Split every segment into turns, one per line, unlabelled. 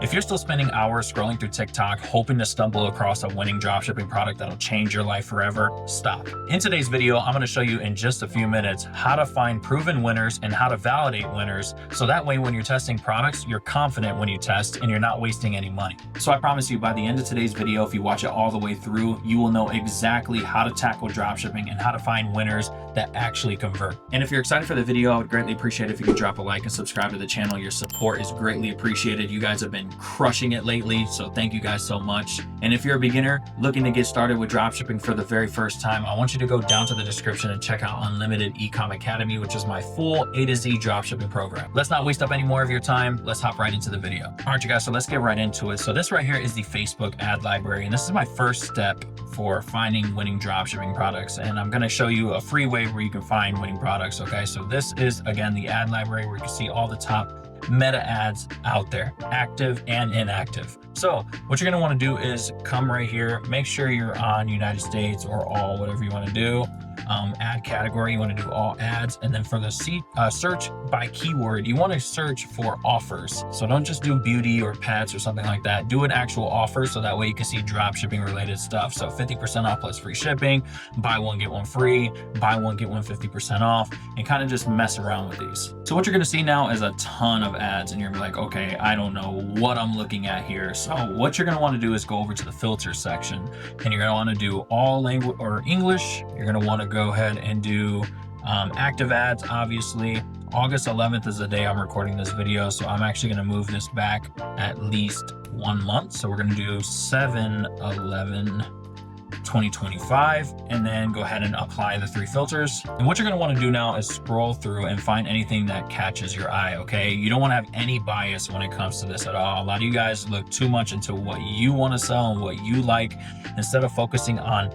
If you're still spending hours scrolling through TikTok, hoping to stumble across a winning dropshipping product that'll change your life forever, stop. In today's video, I'm going to show you in just a few minutes how to find proven winners and how to validate winners. So that way, when you're testing products, you're confident when you test and you're not wasting any money. So I promise you, by the end of today's video, if you watch it all the way through, you will know exactly how to tackle dropshipping and how to find winners that actually convert. And if you're excited for the video, I would greatly appreciate it if you could drop a like and subscribe to the channel. Your support is greatly appreciated. You guys have been crushing it lately, so thank you guys so much. And if you're a beginner looking to get started with dropshipping for the very first time, I want you to go down to the description and check out Unlimited Ecom Academy, which is my full A to Z dropshipping program. Let's not waste up any more of your time. Let's hop right into the video. All right, you guys, so let's get right into it. So this right here is the Facebook ad library, and this is my first step for finding winning dropshipping products. And I'm gonna show you a free way where you can find winning products, okay? So this is, again, the ad library where you can see all the top meta ads out there, active and inactive. So what you're gonna wanna do is come right here, make sure you're on United States or all, whatever you wanna do. Ad category, you want to do all ads, and then for the search by keyword, you want to search for offers. So don't just do beauty or pets or something like that. Do an actual offer, so that way you can see drop shipping related stuff. So 50% off plus free shipping, buy one get one free, buy one get one 50% off, and kind of just mess around with these. So what you're going to see now is a ton of ads, and you're like, okay, I don't know what I'm looking at here. So what you're going to want to do is go over to the filter section, and you're going to want to do all language or English. You're going to want to go ahead and do active ads. Obviously, August 11th is the day I'm recording this video, so I'm actually going to move this back at least 1 month. So we're going to do 7/11/2025, and then go ahead and apply the 3 filters. And what you're going to want to do now is scroll through and find anything that catches your eye, okay? You don't want to have any bias when it comes to this at all. A lot of you guys look too much into what you want to sell and what you like, instead of focusing on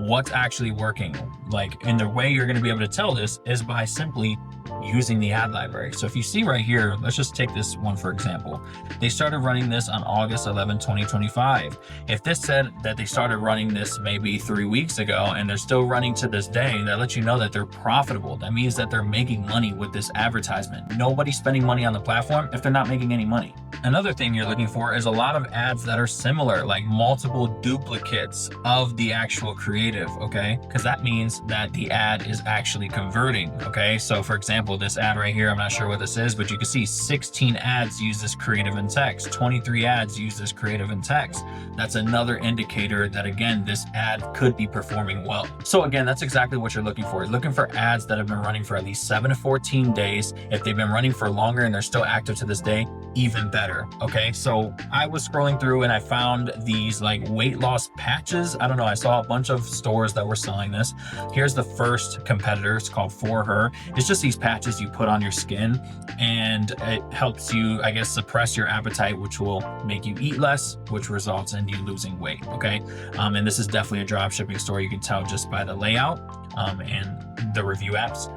what's actually working. Like, and the way you're going to be able to tell this is by simply using the ad library. So if you see right here, let's just take this one for example. They started running this on August 11, 2025. If this said that they started running this maybe 3 weeks ago and they're still running to this day, that lets you know that they're profitable. That means that they're making money with this advertisement. Nobody's spending money on the platform if they're not making any money. Another thing you're looking for is a lot of ads that are similar, like multiple duplicates of the actual creative, okay? Because that means that the ad is actually converting, okay? So for example, this ad right here, I'm not sure what this is, but you can see 16 ads use this creative in text, 23 ads use this creative in text. That's another indicator that, again, this ad could be performing well. So again, that's exactly what you're looking for. You're looking for ads that have been running for at least 7 to 14 days. If they've been running for longer and they're still active to this day, even better, okay? So I was scrolling through and I found these like weight loss patches. I don't know, I saw a bunch of stores that were selling this. Here's the first competitor, it's called For Her. It's just these patches you put on your skin, and it helps you, I guess, suppress your appetite, which will make you eat less, which results in you losing weight, okay? And this is definitely a drop shipping store. You can tell just by the layout and the review apps.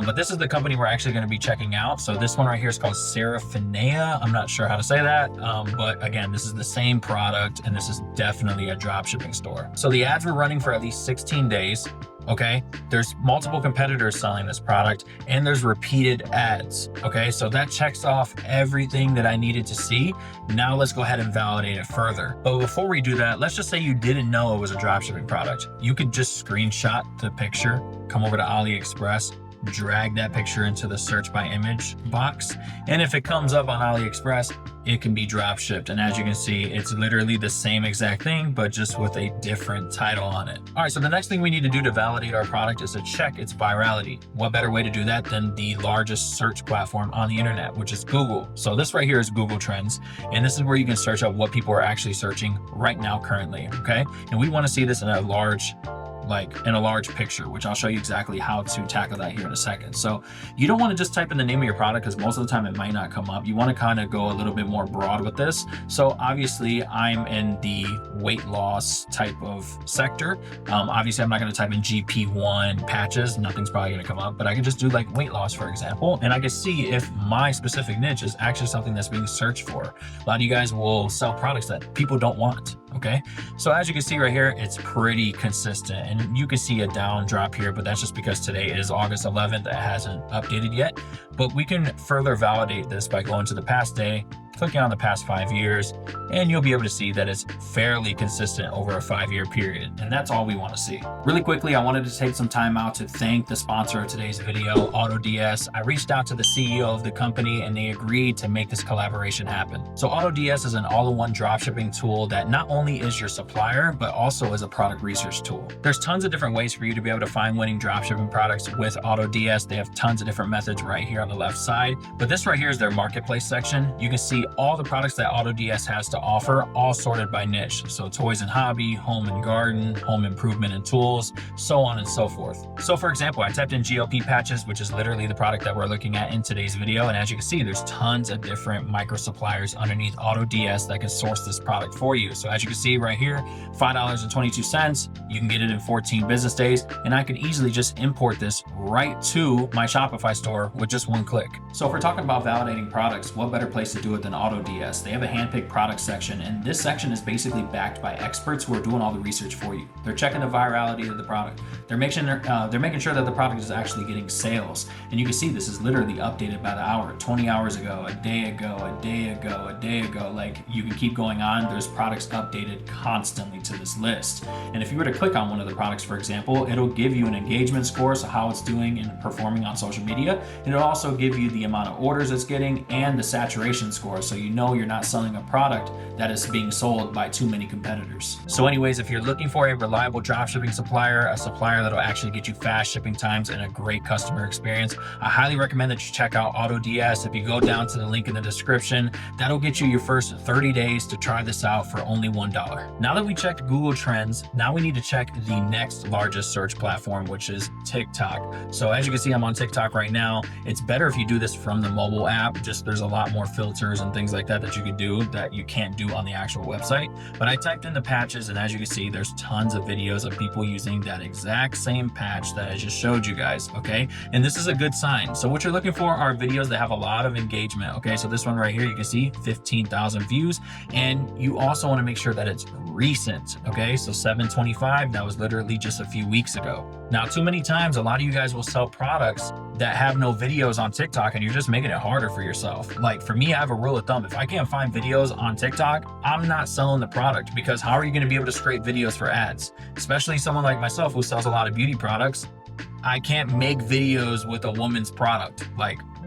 But this is the company we're actually going to be checking out. So this one right here is called Seraphinea. I'm not sure how to say that, but again, this is the same product, and this is definitely a drop shipping store. So the ads were running for at least 16 days. Okay, there's multiple competitors selling this product, and there's repeated ads. Okay, so that checks off everything that I needed to see. Now let's go ahead and validate it further. But before we do that, let's just say you didn't know it was a dropshipping product. You could just screenshot the picture, come over to AliExpress, drag that picture into the search by image box, and if it comes up on AliExpress, it can be drop shipped. And as you can see, it's literally the same exact thing, but just with a different title on it. All right, so the next thing we need to do to validate our product is to check its virality. What better way to do that than the largest search platform on the internet, which is Google. So this right here is Google Trends, and this is where you can search up what people are actually searching right now currently, okay? And we want to see this in a large picture, which I'll show you exactly how to tackle that here in a second. So you don't want to just type in the name of your product, because most of the time it might not come up. You want to kind of go a little bit more broad with this. So obviously I'm in the weight loss type of sector. Obviously I'm not going to type in GP1 patches. Nothing's probably going to come up, but I can just do like weight loss, for example, and I can see if my specific niche is actually something that's being searched for. A lot of you guys will sell products that people don't want. Okay, so as you can see right here, it's pretty consistent, and you can see a down drop here, but that's just because today is August 11th. It hasn't updated yet, but we can further validate this by going to the past day, clicking on the past 5 years, and you'll be able to see that it's fairly consistent over a 5-year period. And that's all we want to see. Really quickly, I wanted to take some time out to thank the sponsor of today's video, AutoDS. I reached out to the CEO of the company and they agreed to make this collaboration happen. So AutoDS is an all-in-one dropshipping tool that not only is your supplier, but also is a product research tool. There's tons of different ways for you to be able to find winning dropshipping products with AutoDS. They have tons of different methods right here on the left side, but this right here is their marketplace section. You can see all the products that AutoDS has to offer, all sorted by niche. So toys and hobby, home and garden, home improvement and tools, so on and so forth. So for example, I typed in GLP patches, which is literally the product that we're looking at in today's video. And as you can see, there's tons of different micro suppliers underneath AutoDS that can source this product for you. So as you can see right here, $5.22, you can get it in 14 business days. And I can easily just import this right to my Shopify store with just one click. So if we're talking about validating products, what better place to do it than AutoDS? They have a handpicked product section, and this section is basically backed by experts who are doing all the research for you. They're checking the virality of the product. They're making sure that the product is actually getting sales. And you can see this is literally updated by the hour, 20 hours ago, a day ago, a day ago, a day ago. Like, you can keep going on. There's products updated constantly to this list. And if you were to click on one of the products, for example, it'll give you an engagement score, so how it's doing and performing on social media. And it'll also give you the amount of orders it's getting and the saturation score, so you know you're not selling a product that is being sold by too many competitors. So anyways, if you're looking for a reliable dropshipping supplier, a supplier that'll actually get you fast shipping times and a great customer experience, I highly recommend that you check out AutoDS. If you go down to the link in the description, that'll get you your first 30 days to try this out for only $1. Now that we checked Google Trends, now we need to check the next largest search platform, which is TikTok. So as you can see, I'm on TikTok right now. It's better if you do this from the mobile app. Just there's a lot more filters and things like that that you can do that you can't do on the actual website. But I typed in the patches, and as you can see, there's tons of videos of people using that exact same patch that I just showed you guys, okay? And this is a good sign. So what you're looking for are videos that have a lot of engagement, okay? So this one right here, you can see 15,000 views, and you also want to make sure that it's recent, okay? So 7/25, that was literally just a few weeks ago. Now, too many times, a lot of you guys will sell products that have no videos on TikTok, and you're just making it harder for yourself. Like for me, I have a rule of thumb. If I can't find videos on TikTok, I'm not selling the product, because how are you going to be able to scrape videos for ads? Especially someone like myself who sells a lot of beauty products. I can't make videos with a woman's product.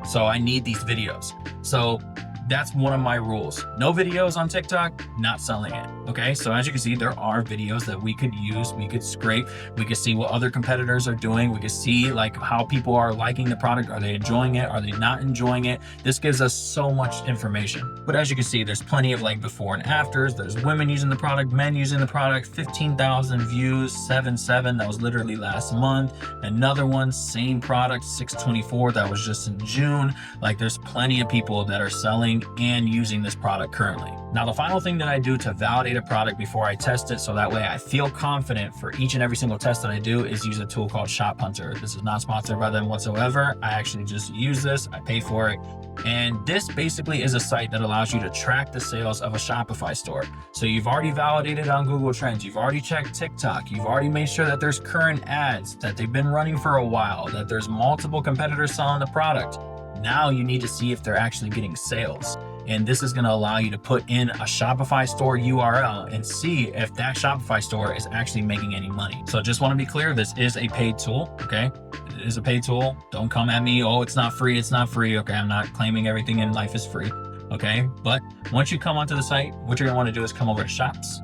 So I need these videos. So that's one of my rules. No videos on TikTok, not selling it. Okay, so as you can see, there are videos that we could use, we could scrape, we could see what other competitors are doing, we could see like how people are liking the product. Are they enjoying it? Are they not enjoying it? This gives us so much information. But as you can see, there's plenty of like before and afters. There's women using the product, men using the product, 15,000 views, 7/7, that was literally last month. Another one, same product, 6/24, that was just in June. Like there's plenty of people that are selling and using this product currently. Now, the final thing that I do to validate a product before I test it, so that way I feel confident for each and every single test that I do, is use a tool called ShopHunter. This is not sponsored by them whatsoever. I actually just use this, I pay for it. And this basically is a site that allows you to track the sales of a Shopify store. So you've already validated on Google Trends, you've already checked TikTok, you've already made sure that there's current ads, that they've been running for a while, that there's multiple competitors selling the product. Now you need to see if they're actually getting sales. And this is going to allow you to put in a Shopify store URL and see if that Shopify store is actually making any money. So just want to be clear, this is a paid tool, okay? It is a paid tool. Don't come at me, oh, it's not free, it's not free. Okay, I'm not claiming everything in life is free, okay? But once you come onto the site, what you're going to want to do is come over to Shops.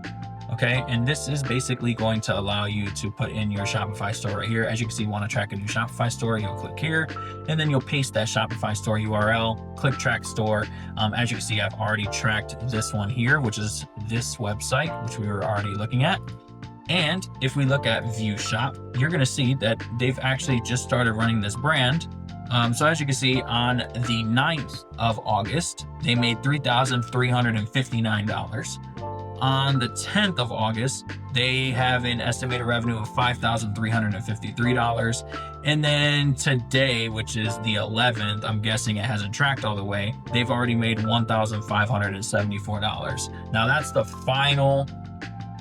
Okay, and this is basically going to allow you to put in your Shopify store right here. As you can see, you want to track a new Shopify store, you'll click here, and then you'll paste that Shopify store URL, click track store. As you can see, I've already tracked this one here, which is this website, which we were already looking at. And if we look at View Shop, you're going to see that they've actually just started running this brand. So as you can see, on the 9th of August, they made $3,359. On the 10th of August, they have an estimated revenue of $5,353. And then today, which is the 11th, I'm guessing it hasn't tracked all the way, they've already made $1,574. Now that's the final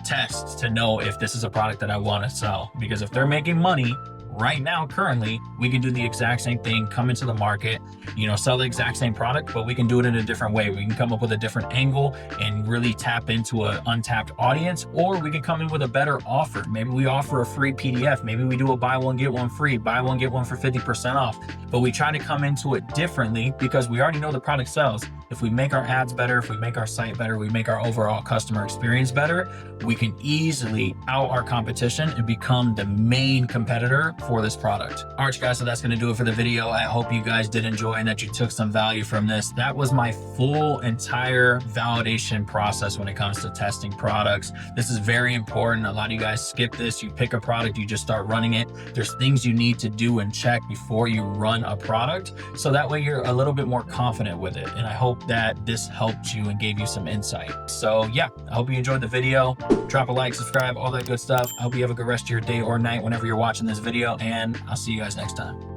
test to know if this is a product that I want to sell. Because if they're making money right now, currently, we can do the exact same thing, come into the market, you know, sell the exact same product, but we can do it in a different way. We can come up with a different angle and really tap into an untapped audience, or we can come in with a better offer. Maybe we offer a free PDF. Maybe we do a buy one, get one free, buy one, get one for 50% off. But we try to come into it differently because we already know the product sells. If we make our ads better, if we make our site better, we make our overall customer experience better, we can easily out our competition and become the main competitor for this product. All right, guys, so that's going to do it for the video. I hope you guys did enjoy and that you took some value from this. That was my full entire validation process when it comes to testing products. This is very important. A lot of you guys skip this. You pick a product, you just start running it. There's things you need to do and check before you run a product, so that way you're a little bit more confident with it. And I hope that this helped you and gave you some insight. So yeah, I hope you enjoyed the video. Drop a like, subscribe, all that good stuff. I hope you have a good rest of your day or night whenever you're watching this video, and I'll see you guys next time.